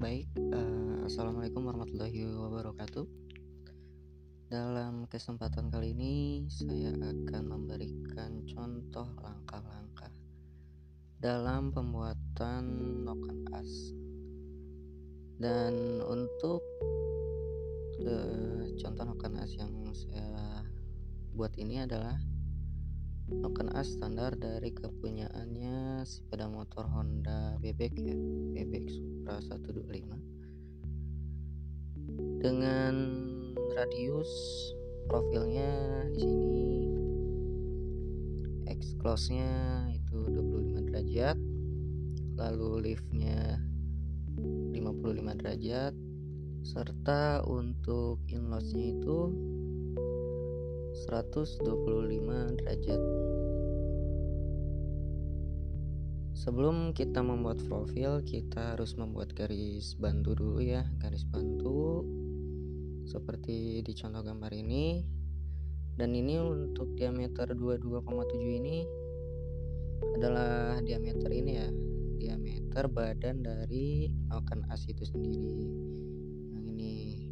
Baik, assalamualaikum warahmatullahi wabarakatuh. Dalam kesempatan kali ini, saya akan memberikan contoh langkah-langkah dalam pembuatan noken as. Dan untuk contoh noken as yang saya buat ini adalah noken as standar dari kepunyaannya sepeda motor Honda Bebek ya, Bebek Supra 125. Dengan radius profilnya di sini X close-nya itu 25 derajat, lalu liftnya 55 derajat, serta untuk inload-nya itu 125 derajat. Sebelum kita membuat profil, kita harus membuat garis bantu dulu ya, garis bantu seperti di contoh gambar ini. Dan ini untuk diameter 22,7 ini adalah diameter ini ya, diameter badan dari noken as itu sendiri yang ini.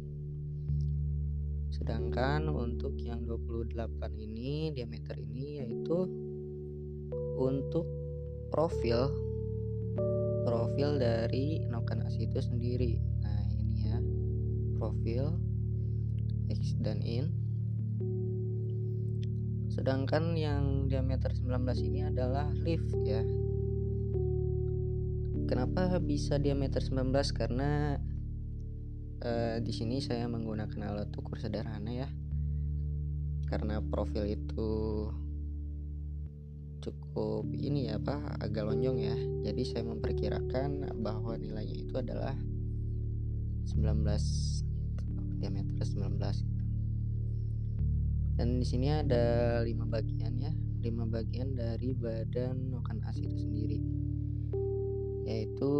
Sedangkan untuk yang 28 ini, diameter ini yaitu untuk profil dari noken as itu sendiri. Nah, ini ya, profil X dan in. Sedangkan yang diameter 19 ini adalah lift ya. Kenapa bisa diameter 19? Karena di sini saya menggunakan alat ukur sederhana ya. Karena profil itu cukup ini ya agak lonjong ya. Jadi saya memperkirakan bahwa nilainya itu adalah 19 diameter 19 gitu. Dan di sini ada 5 bagian ya, 5 bagian dari badan noken as itu sendiri. Yaitu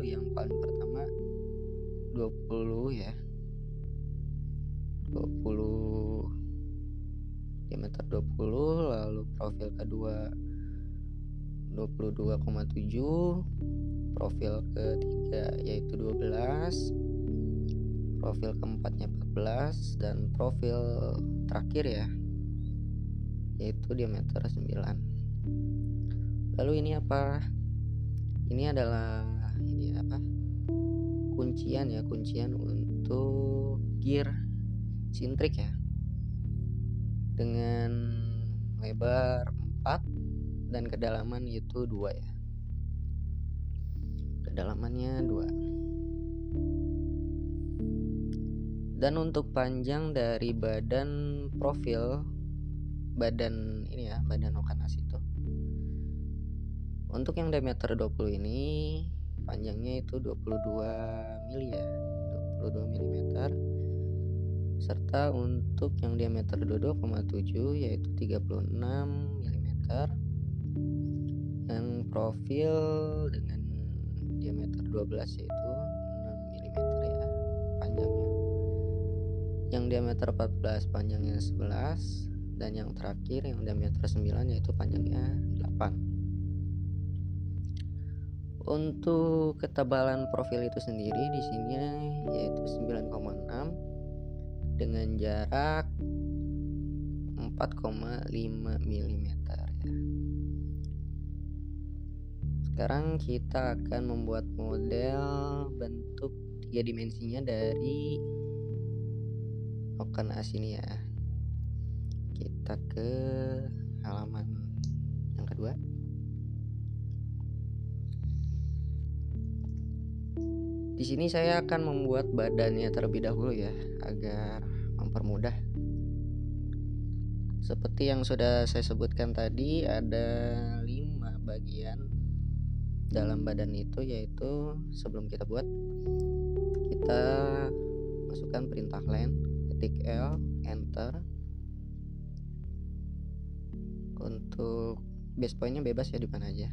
yang paling pertama 20 ya. 20 diameter 20, lalu profil kedua 22,7, profil ketiga yaitu 12, profil keempatnya 14, dan profil terakhir ya yaitu diameter 9. Lalu ini apa? Ini adalah kuncian untuk gear sintrik ya, dengan lebar 4 dan kedalaman itu 2 ya. Kedalamannya 2. Dan untuk panjang dari badan profil badan ini ya, badan noken as itu. Untuk yang diameter 20 ini panjangnya itu 22 mili ya, 22 mm. Serta untuk yang diameter 22,7 yaitu 36 mm. Yang profil dengan diameter 12 yaitu 6 mm ya panjangnya. Yang diameter 14 panjangnya 11, dan yang terakhir yang diameter 9 yaitu panjangnya 8. Untuk ketebalan profil itu sendiri di sini yaitu 9,6 dengan jarak 4,5 mm ya. Sekarang kita akan membuat model bentuk 3 dimensinya dari noken as ini ya. Kita ke halaman yang kedua. Di sini saya akan membuat badannya terlebih dahulu ya, agar mempermudah. Seperti yang sudah saya sebutkan tadi, ada 5 bagian dalam badan itu, yaitu sebelum kita buat, kita masukkan perintah len, ketik L, enter. Untuk base pointnya bebas ya, di mana aja.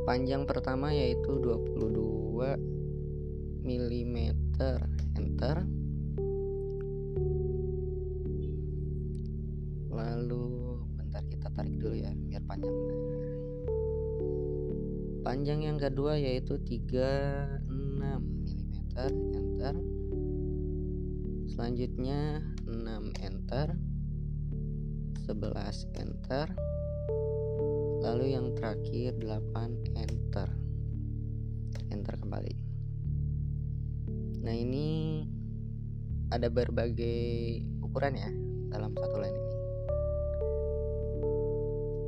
Panjang pertama yaitu 22 mm, enter. Lalu bentar, kita tarik dulu ya biar panjang. Panjang yang kedua yaitu 36 enter. Selanjutnya 6 enter, 11 enter, lalu yang terakhir 8 enter. Enter kembali. Nah, ini ada berbagai ukuran ya dalam satu line ini.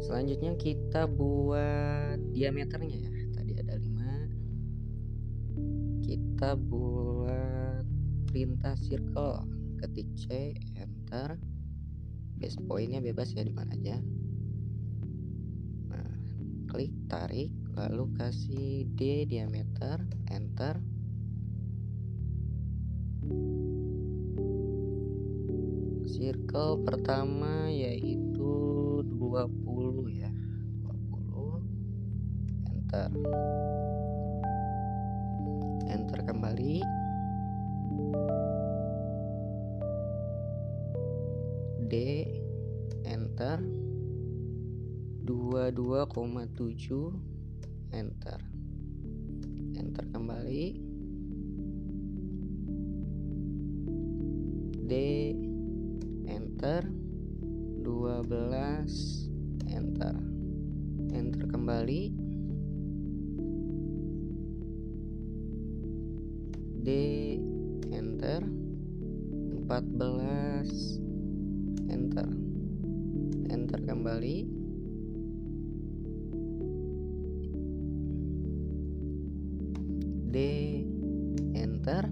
Selanjutnya kita buat diameternya ya. Tadi ada 5. Kita buat perintah circle. Ketik C, enter. Base pointnya bebas ya, di mana aja. Nah, klik, tarik, lalu kasih D diameter, enter. Circle pertama yaitu 20 ya. 20, enter. Enter kembali. D, enter. 22,7, enter. Enter kembali. D, enter. 12, enter. Enter kembali. D, enter. 14, enter. Enter kembali. D, enter.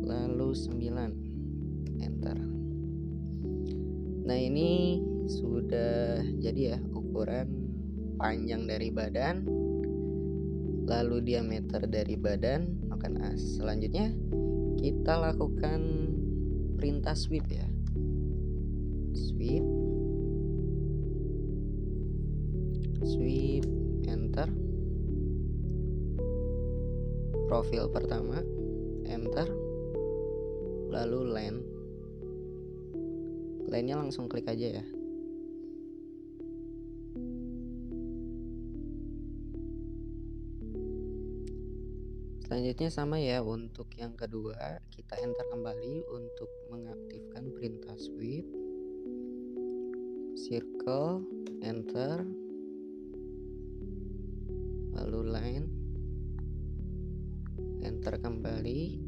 Lalu 9, enter. Nah, ini sudah jadi ya ukuran panjang dari badan, lalu diameter dari badan. Maka selanjutnya kita lakukan perintah sweep ya. Sweep, enter. Profil pertama, enter. Lalu line-nya langsung klik aja ya. Selanjutnya sama ya, untuk yang kedua kita enter kembali untuk mengaktifkan perintah sweep. Circle, enter. Lalu line, enter kembali.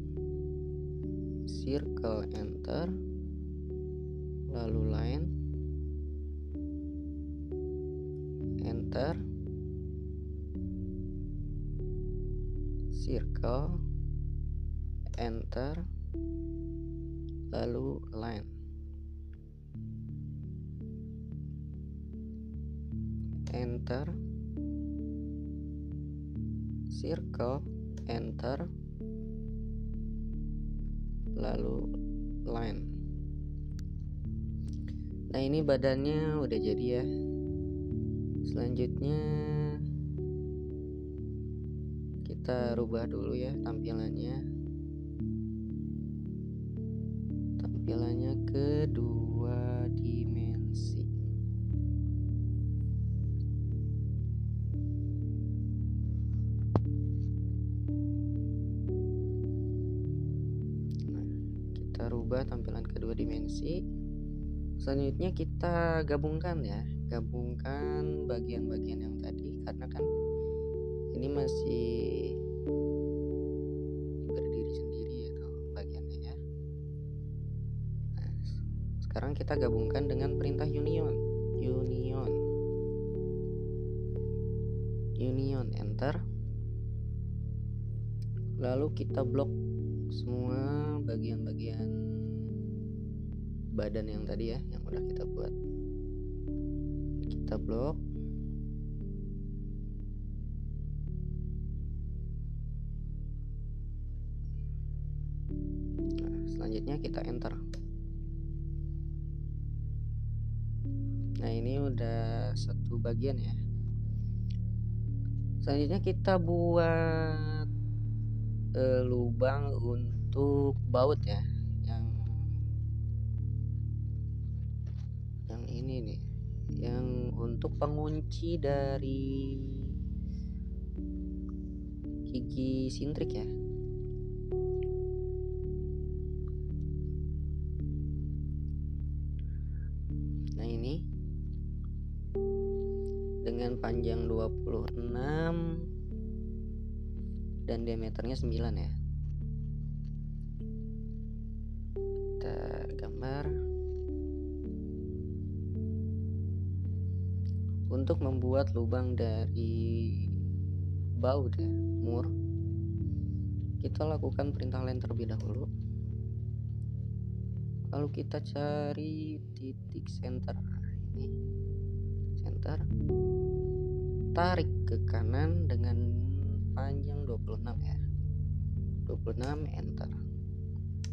Circle, enter. Lalu line, enter. Circle, enter. Lalu line, enter. Circle, enter. Lalu line. Nah, ini badannya udah jadi ya. Selanjutnya kita rubah dulu ya tampilannya ke 2 dimensi. Nah, kita rubah tampilan ke 2 dimensi. Selanjutnya kita gabungkan bagian-bagian yang tadi, karena kan ini masih berdiri sendiri itu bagiannya ya. Nah, sekarang kita gabungkan dengan perintah union, enter. Lalu kita blok semua bagian-bagian badan yang tadi ya, yang udah kita buat. Kita blok. Nah, selanjutnya kita enter. Nah, ini udah satu bagian ya. Selanjutnya kita buat lubang untuk baut ya, yang ini nih, yang untuk pengunci dari gigi sintrik ya. Nah ini dengan panjang 26 dan diameternya 9 ya. Kita gambar. Untuk membuat lubang dari baut ya, mur, kita lakukan perintah len terlebih dahulu. Lalu kita cari titik center. Nah, ini center. Tarik ke kanan dengan panjang 26 ya. 26, enter.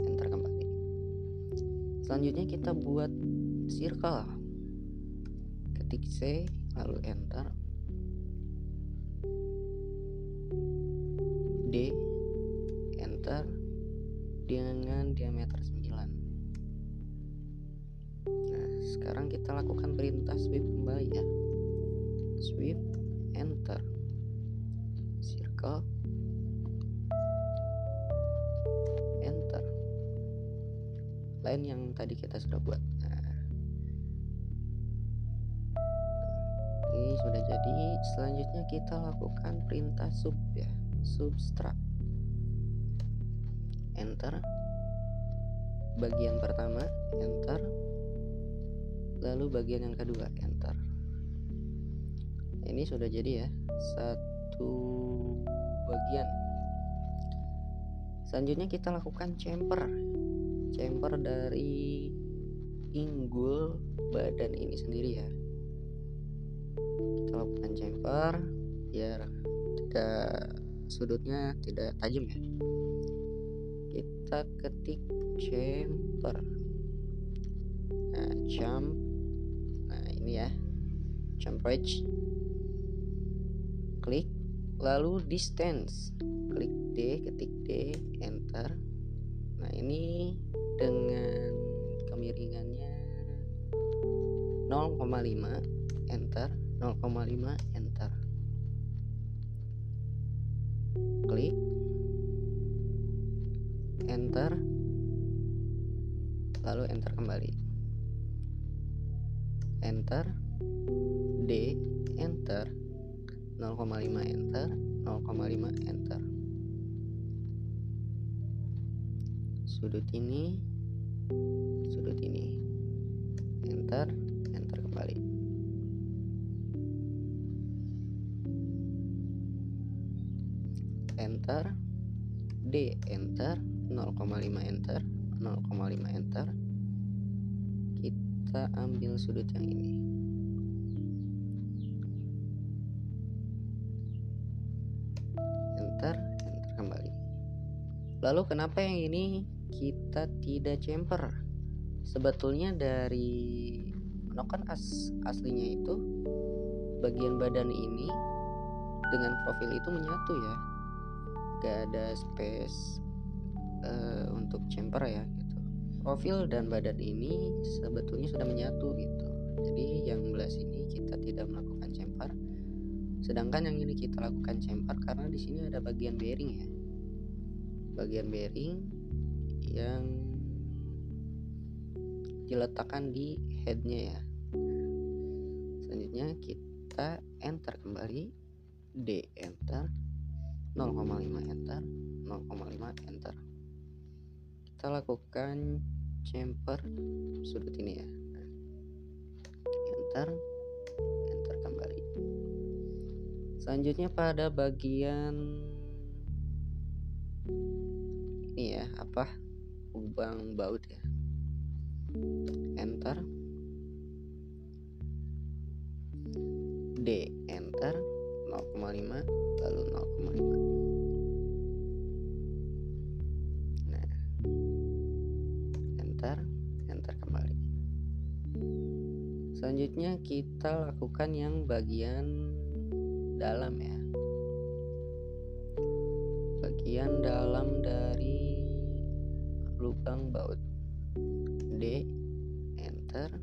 Enter kembali. Selanjutnya kita buat circle. Ketik C lalu enter. D, enter dengan diameter 9. Nah, sekarang kita lakukan perintah sweep kembali ya. Sweep, enter. Circle, enter. Line yang tadi kita sudah buat. Nah, ini sudah jadi. Selanjutnya kita lakukan perintah sub ya. Subtract, enter. Bagian pertama, enter. Lalu bagian yang kedua, enter. Ini sudah jadi ya, satu bagian. Selanjutnya kita lakukan chamfer dari pinggul badan ini sendiri ya. Kita lakukan chamfer biar sudutnya tidak tajam ya. Kita ketik chamfer. Nah, nah ini ya, chamferage. Klik, lalu distance. Klik D, ketik D, enter. Nah ini dengan kemiringannya 0,5, enter. 0,5, enter. Klik, enter, lalu enter kembali. Enter, D, enter, 0,5, enter, 0,5, enter. Sudut ini, enter, enter kembali. Enter, D, enter, 0,5, enter, 0,5, enter. Kita ambil sudut yang ini. Enter, enter kembali. Lalu kenapa yang ini kita tidak chamfer? Sebetulnya dari menokan aslinya itu bagian badan ini dengan profil itu menyatu ya. Gak ada space untuk chamfer ya gitu. Profil dan badan ini sebetulnya sudah menyatu gitu. Jadi yang belah sini kita tidak melakukan chamfer. Sedangkan yang ini kita lakukan chamfer karena di sini ada bagian bearing ya. Bagian bearing yang diletakkan di headnya ya. Selanjutnya kita enter kembali. D, enter. 0,5, enter. 0,5, enter. Kita lakukan chamfer sudut ini ya. Enter, enter kembali. Selanjutnya pada bagian ini ya, lubang baut ya. Enter, D, enter, 0,5, lalu 0,5. Nah, enter kembali. Selanjutnya kita lakukan yang bagian dalam ya. Bagian dalam dari lubang baut. D, enter.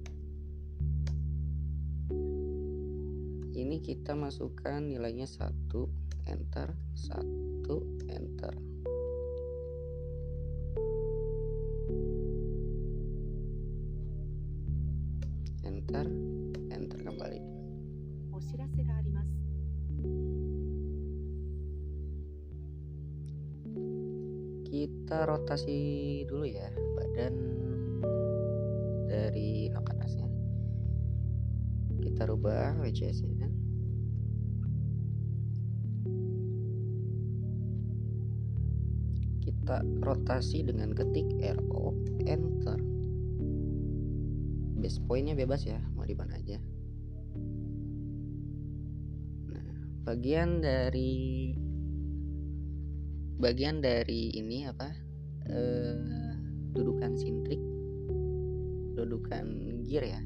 Ini kita masukkan nilainya 1, enter, 1, enter. Enter. enter kembali. お知らせがあります。 Kita rotasi dulu ya badan dari noken asnya. Kita rubah WCS-nya. Kita rotasi dengan ketik RO enter. Base point-nya bebas ya, mau di mana aja. Nah, bagian dari ini apa? Dudukan sintrik, dudukan gear ya.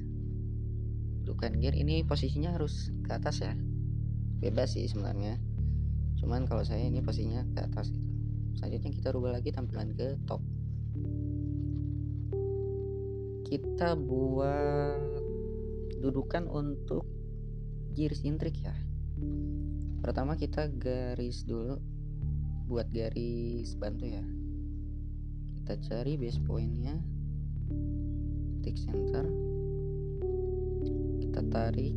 Dudukan gear ini posisinya harus ke atas ya. Bebas sih sebenarnya. Cuman kalau saya ini posisinya ke atas gitu. Selanjutnya kita rubah lagi tampilan ke top. Kita buat dudukan untuk gear sintrik ya. Pertama kita garis dulu, buat garis bantu ya. Kita cari base point-nya, tick center, kita tarik,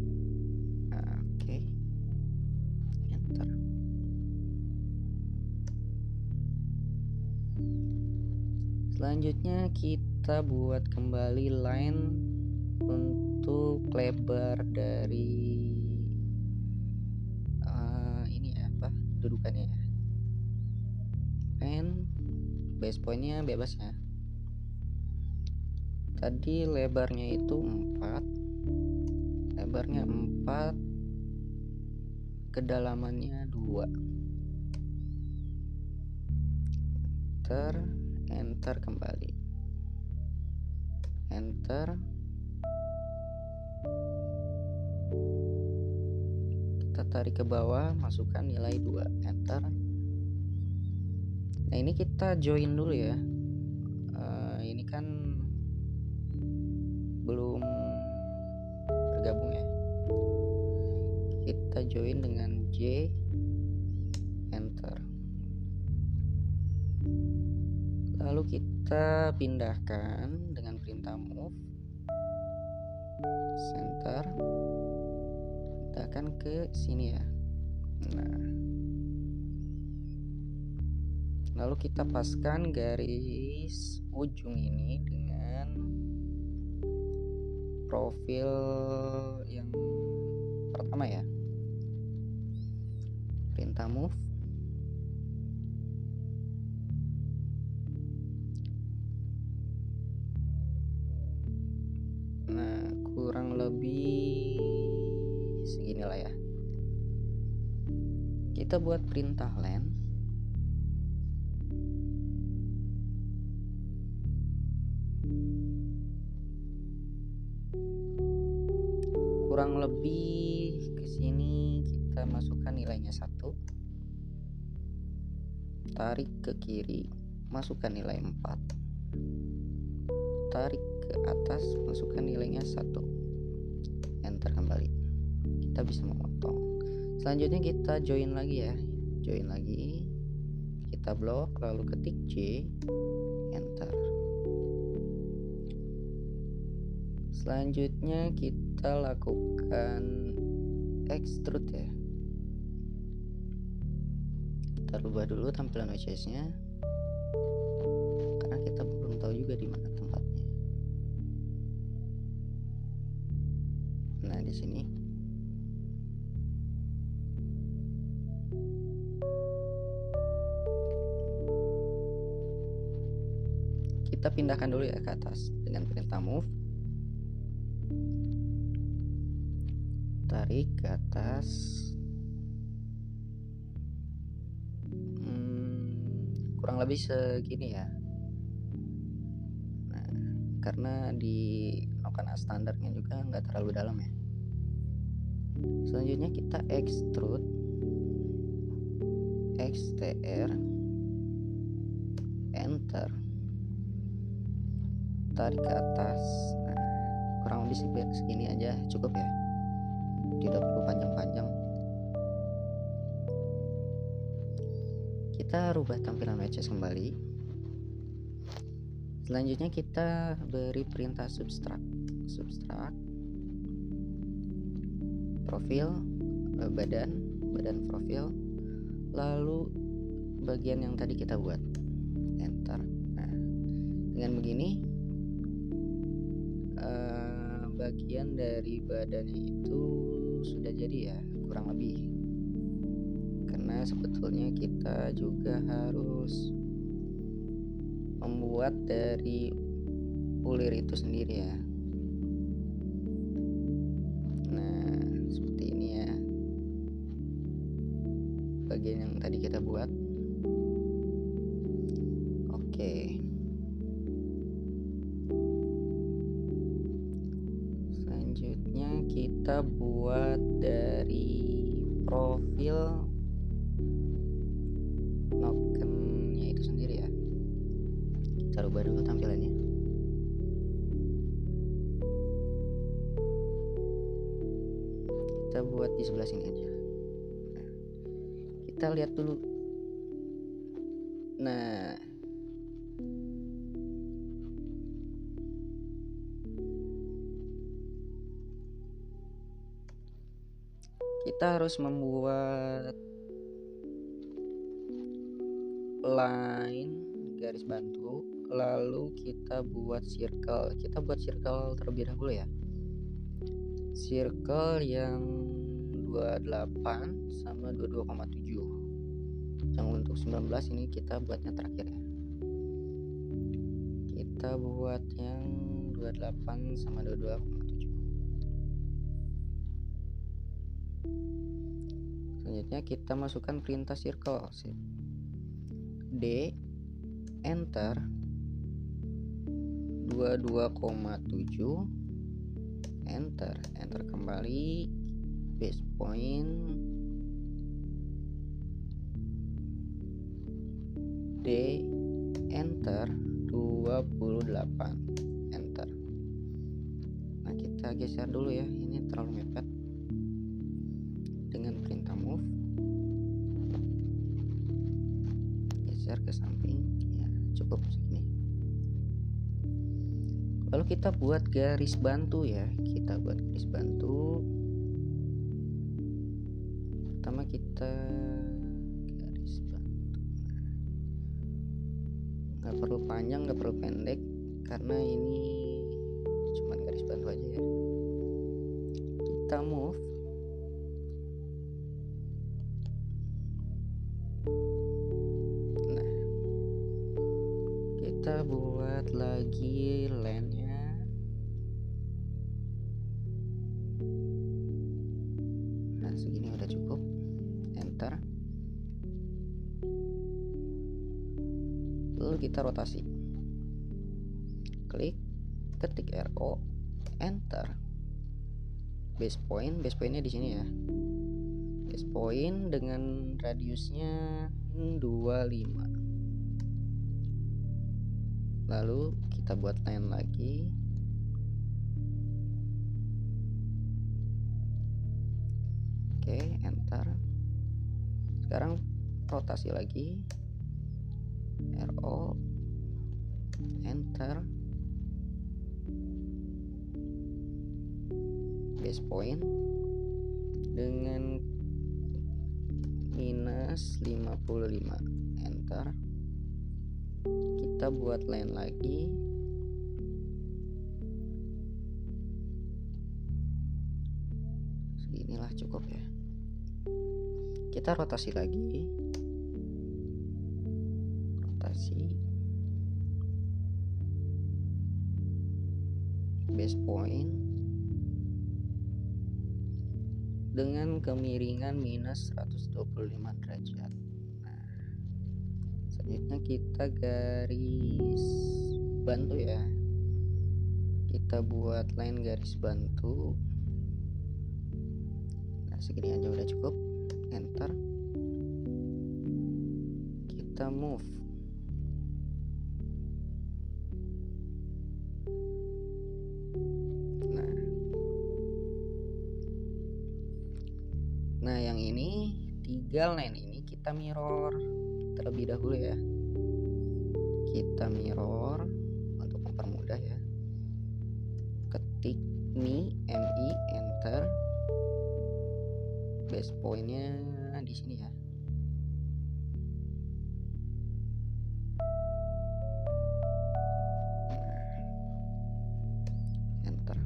oke. Enter. Selanjutnya kita buat kembali line untuk lebar dari ini ya, apa, dudukannya ya. And base point-nya bebas ya. Tadi lebarnya itu 4, lebarnya 4, kedalamannya 2. Enter kembali, enter. Kita tarik ke bawah, masukkan nilai 2, enter. Nah ini kita join dulu ya. Ini kan belum bergabung ya. Kita join dengan J, enter. Lalu kita pindahkan dengan perintah move center, pindahkan ke sini ya. Nah, lalu kita paskan garis ujung ini dengan profil yang pertama ya. Perintah move, nah kurang lebih seginilah ya. Kita buat perintah len, kurang lebih ke sini. Kita masukkan nilainya 1, tarik ke kiri, masukkan nilai 4, tarik ke atas, masukkan nilainya 1, enter kembali. Kita bisa memotong. Selanjutnya kita join lagi ya, join lagi, kita blok, lalu ketik J, enter. Selanjutnya kita lakukan extrude ya. Kita rubah dulu tampilan WCS-nya karena kita belum tahu juga di mana tempatnya. Nah, di sini. Kita pindahkan dulu ya ke atas dengan perintah move. Tarik ke atas. Kurang lebih segini ya. Nah, karena di noken standarnya juga nggak terlalu dalam ya. Selanjutnya kita extrude, XTR, enter, tarik ke atas. Nah, kurang lebih segini aja cukup ya, tidak perlu panjang-panjang. Kita rubah tampilan WCS kembali. Selanjutnya kita beri perintah subtract. profil, badan profil, lalu bagian yang tadi kita buat, enter. Nah, dengan begini bagian dari badannya itu sudah jadi ya, kurang lebih. Karena sebetulnya kita juga harus membuat dari ulir itu sendiri ya. Nah, seperti ini ya, bagian yang tadi kita buat. Oke, selanjutnya kita buat dari profil nokennya itu sendiri ya. Kita rubah dulu tampilannya. Kita buat di sebelah sini aja. Nah, kita lihat dulu. Nah, kita harus membuat line garis bantu, lalu kita buat circle. Kita buat circle terlebih dahulu ya. Circle yang 28 sama 22,7. Yang untuk 19 ini kita buatnya terakhir ya. Kita buat yang 28 sama 22,7. Selanjutnya kita masukkan perintah circle. D, enter, 22,7, enter kembali, base point, D, enter, 28, enter. Nah, kita geser dulu ya, ini terlalu mepet. Dengan perintah move, geser ke samping ya, cukup segini. Lalu kita buat garis bantu ya. Kita buat garis bantu. Pertama kita garis bantu. Nggak perlu panjang, nggak perlu pendek, karena ini cuman garis bantu aja ya. Kita move. Nah, kita buat lagi line-nya. Nah, segini udah cukup. Enter. Lalu kita rotasi. Klik, ketik RO, enter. Base pointnya di sini ya. Base point dengan radiusnya 25. Lalu kita buat line lagi. Oke, enter. Sekarang rotasi lagi. RO, enter. Base point dengan minus 55, enter. Kita buat line lagi. Seginilah cukup ya. Kita rotasi lagi. Rotasi. Base point dengan kemiringan minus 125 derajat. Nah, selanjutnya kita garis bantu ya. Kita buat line garis bantu. Nah, segini aja udah cukup. Enter. Kita move. Nah, yang ini 3 line ini kita mirror terlebih dahulu ya. Kita mirror untuk mempermudah ya. Ketik mi, enter. base pointnya di sini ya. Enter.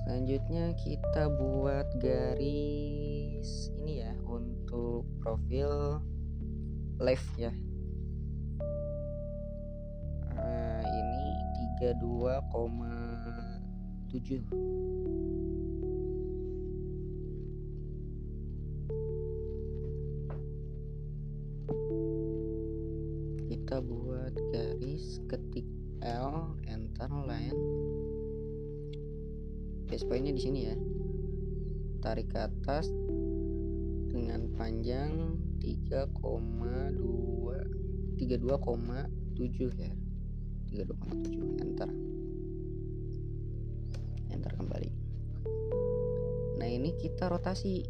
Selanjutnya kita buat garis ini ya untuk profil left ya. Ini 32,7. Kita buat garis, ketik L, enter, line. Base pointnya di sini ya. Tarik ke atas dengan panjang 32,7 ya. 32,7. Enter. Enter kembali. Nah, ini kita rotasi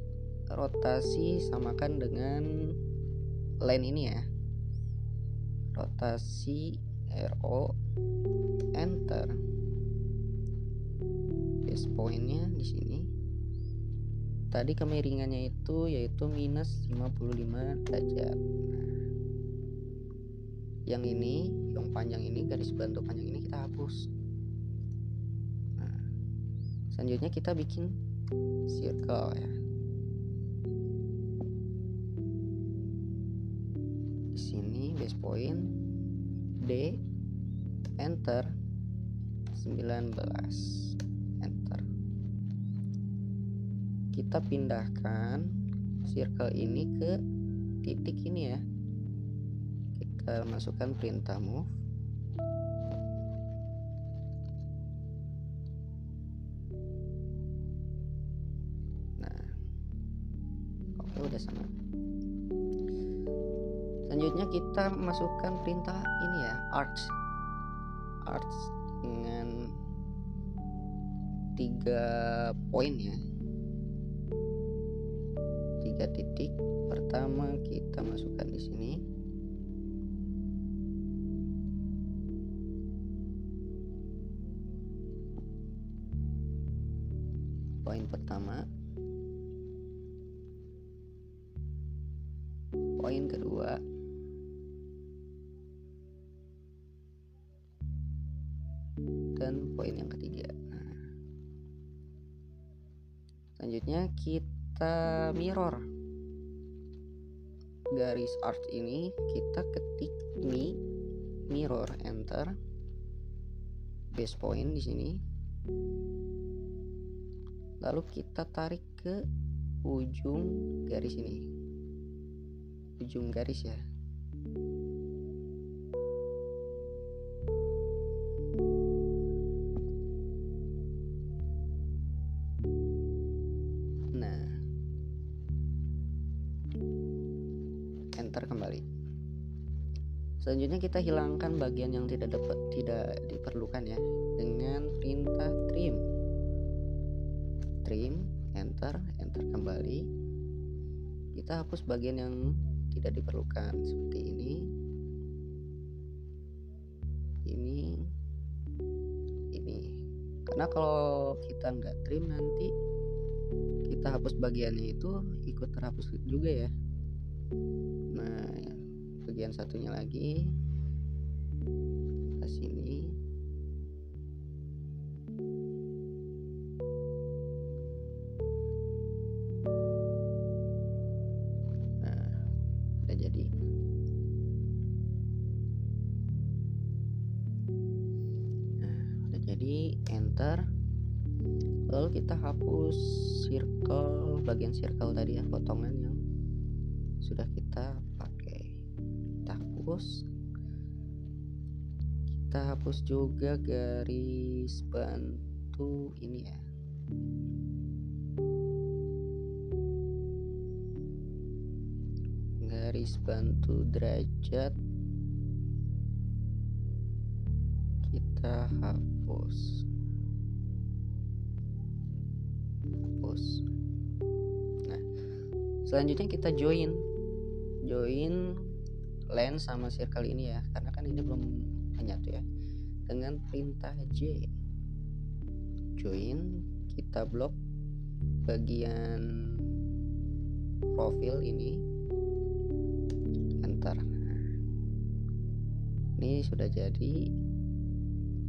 samakan dengan line ini ya. Rotasi RO, enter. Base pointnya di sini. Tadi kemiringannya itu yaitu minus 55 derajat. Nah, yang ini, yang panjang ini, garis bantu panjang ini kita hapus. Nah, selanjutnya kita bikin circle ya. Di sini base point D, enter, 19. Enter. Kita pindahkan circle ini ke titik ini ya. Kita masukkan perintah move. Nah, oke, udah sama. Selanjutnya kita masukkan perintah ini ya, arch dengan 3 poin ya, 3 titik. Pertama kita masukkan di sini. Poin pertama. Poin kedua. Dan poin yang ketiga. Nah, selanjutnya kita mirror garis arch ini, kita ketik mirror, enter. Base point di sini. Lalu kita tarik ke ujung garis ini. Ujung garis ya. Nah, enter kembali. Selanjutnya kita hilangkan bagian yang tidak diperlukan ya dengan perintah trim, enter kembali. Kita hapus bagian yang tidak diperlukan seperti ini, karena kalau kita nggak trim nanti kita hapus bagiannya itu ikut terhapus juga ya. Nah, bagian satunya lagi ke sini. Nah, udah jadi. Enter. Lalu kita hapus bagian circle tadi ya, potongan yang sudah kita pakai. Kita hapus juga garis bantu ini ya. Garis bantu derajat kita hapus. Nah, selanjutnya kita join line sama circle ini ya, karena kan ini belum menyatu ya, dengan perintah J. Join, kita blok bagian profil ini, enter. Ini sudah jadi.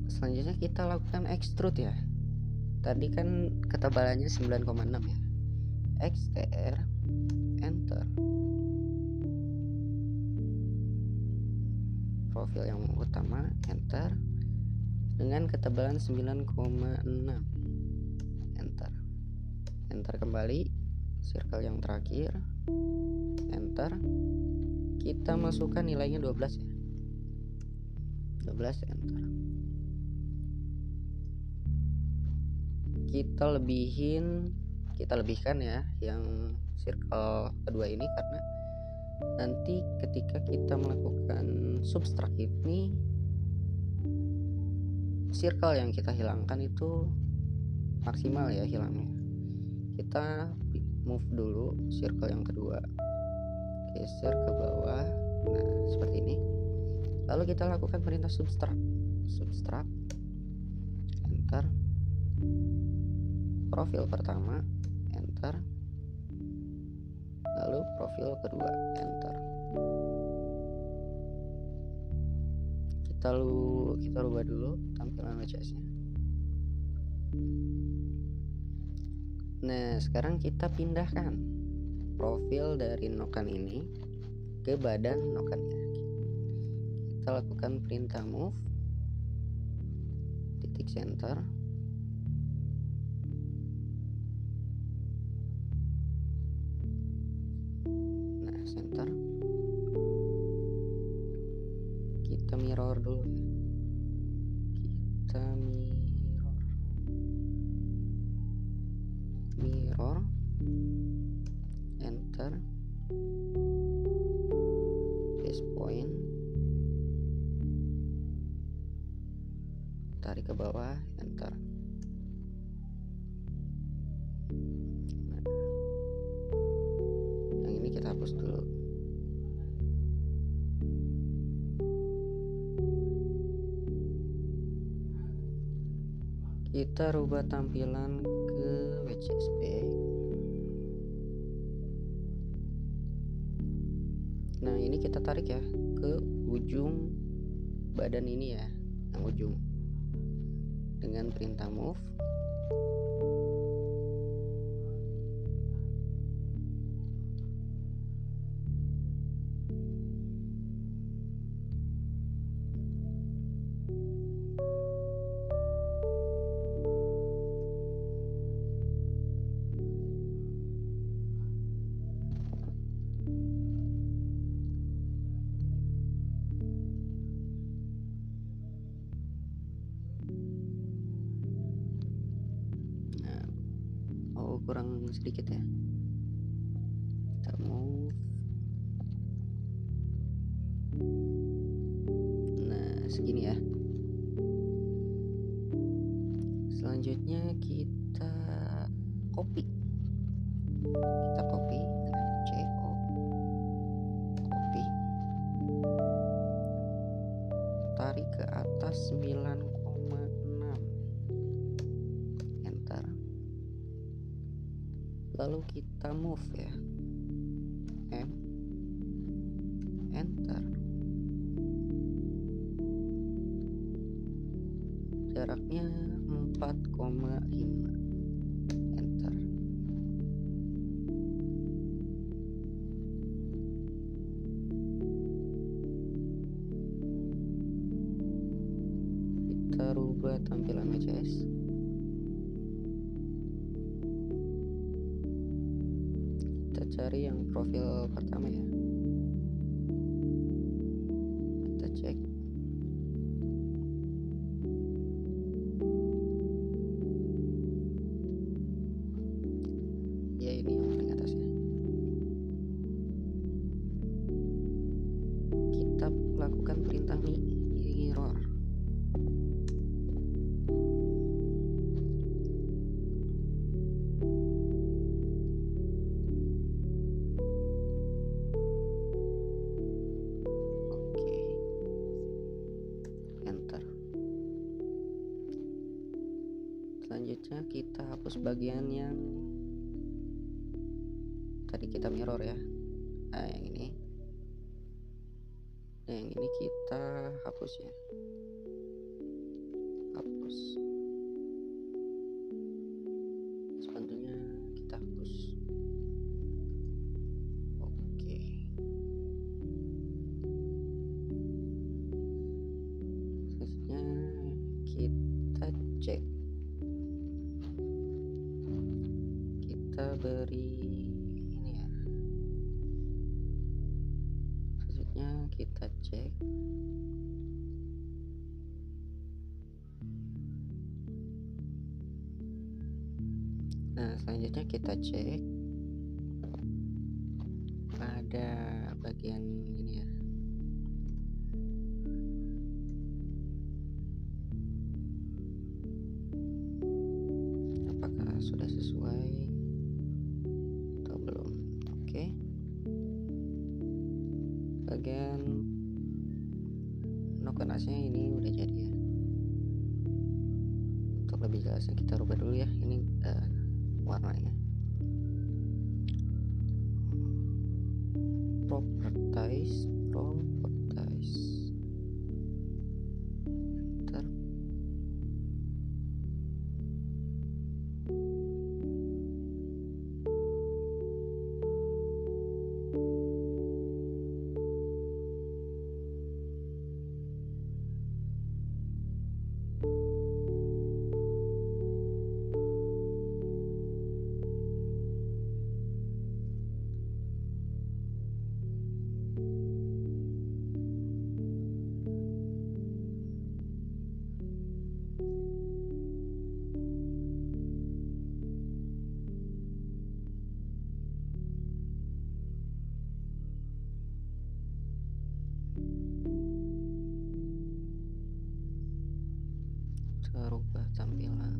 Selanjutnya kita lakukan extrude ya. Tadi kan ketebalannya 9,6 ya. XTR, enter. Profil yang utama, enter. Dengan ketebalan 9,6, enter. Enter kembali. Circle yang terakhir, enter. Kita masukkan nilainya 12 ya. 12, enter. Kita lebihkan ya yang circle kedua ini, karena nanti ketika kita melakukan subtract ini, circle yang kita hilangkan itu maksimal ya hilangnya. Kita move dulu circle yang kedua, geser ke bawah, nah seperti ini. Lalu kita lakukan perintah subtract, enter. Profil pertama, enter. Lalu profil kedua, enter. Kita rubah dulu tampilan WCS-nya. Nah, sekarang kita pindahkan profil dari noken ini ke badan nokennya. Kita lakukan perintah move, titik center. Nah, center. Kita mirror dulu ya. Kita mirror, enter. Base point, tarik ke bawah, enter. Nah, yang ini kita hapus dulu. Kita rubah tampilan ke WCSP. Nah, ini kita tarik ya ke ujung badan ini ya, yang ujung, dengan perintah move. Kurang sedikit ya, kita move. Nah, segini ya. Selanjutnya kita copy dengan CO, copy, tarik ke atas 9,6, enter. Lalu kita move ya, M, enter. Jaraknya 4,5, enter. Kita rubah tampilan WCS. Kita cari yang profil pertama ya. Kita cek. Ya, ini yang paling atasnya. Kita lakukan perintah mirror. Selanjutnya kita hapus bagian yang tadi kita mirror ya. Nah yang ini, kita hapus ya, hapus. Selanjutnya kita hapus. Oke. Selanjutnya kita cek. Kita beri ini ya. Selanjutnya kita cek. Nah, selanjutnya kita cek pada bagian ini ya. Apakah sudah sesuai atau belum? Oke. Bagian nokenasnya ini udah jadi ya. Untuk lebih jelasnya kita rubah dulu ya. Ini warnanya. Properties. Enter. Kita rubah tampilan.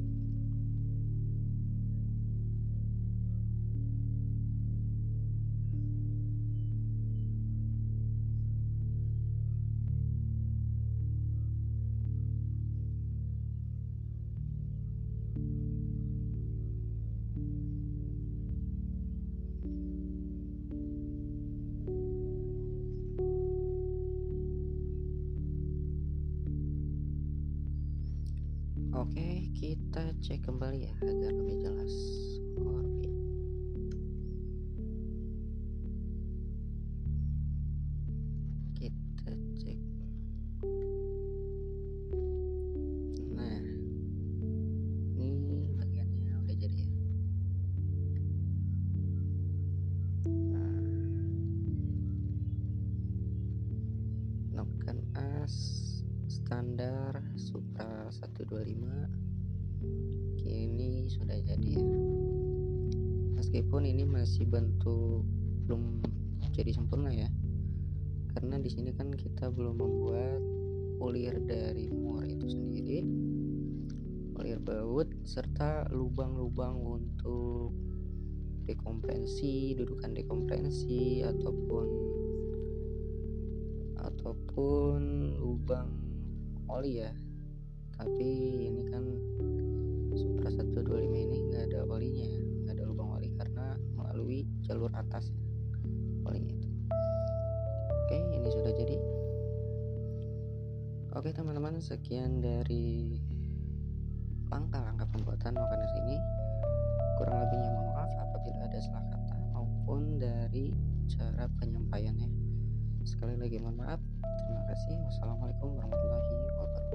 Oke, kita cek kembali ya agar lebih jelas. Orbit. Kita cek. Nah, ini bagiannya udah jadi ya. Noken as standar Supra 125 kini sudah jadi ya. Meskipun ini masih bentuk belum jadi sempurna ya, karena di sini kan kita belum membuat pulir dari mur itu sendiri, pulir baut serta lubang-lubang untuk dekompresi, dudukan dekompresi ataupun lubang oli ya. Tapi ini kan Supra 125 ini nggak ada olinya, nggak ada lubang oli karena melalui jalur atas ya, olinya itu. Oke, ini sudah jadi. Oke teman-teman, sekian dari langkah-langkah pembuatan nokenas ini. Kurang lebihnya mohon maaf apabila ada salah kata maupun dari cara penyampaiannya. Sekali lagi mohon maaf. Terima kasih. Wassalamualaikum warahmatullahi wabarakatuh.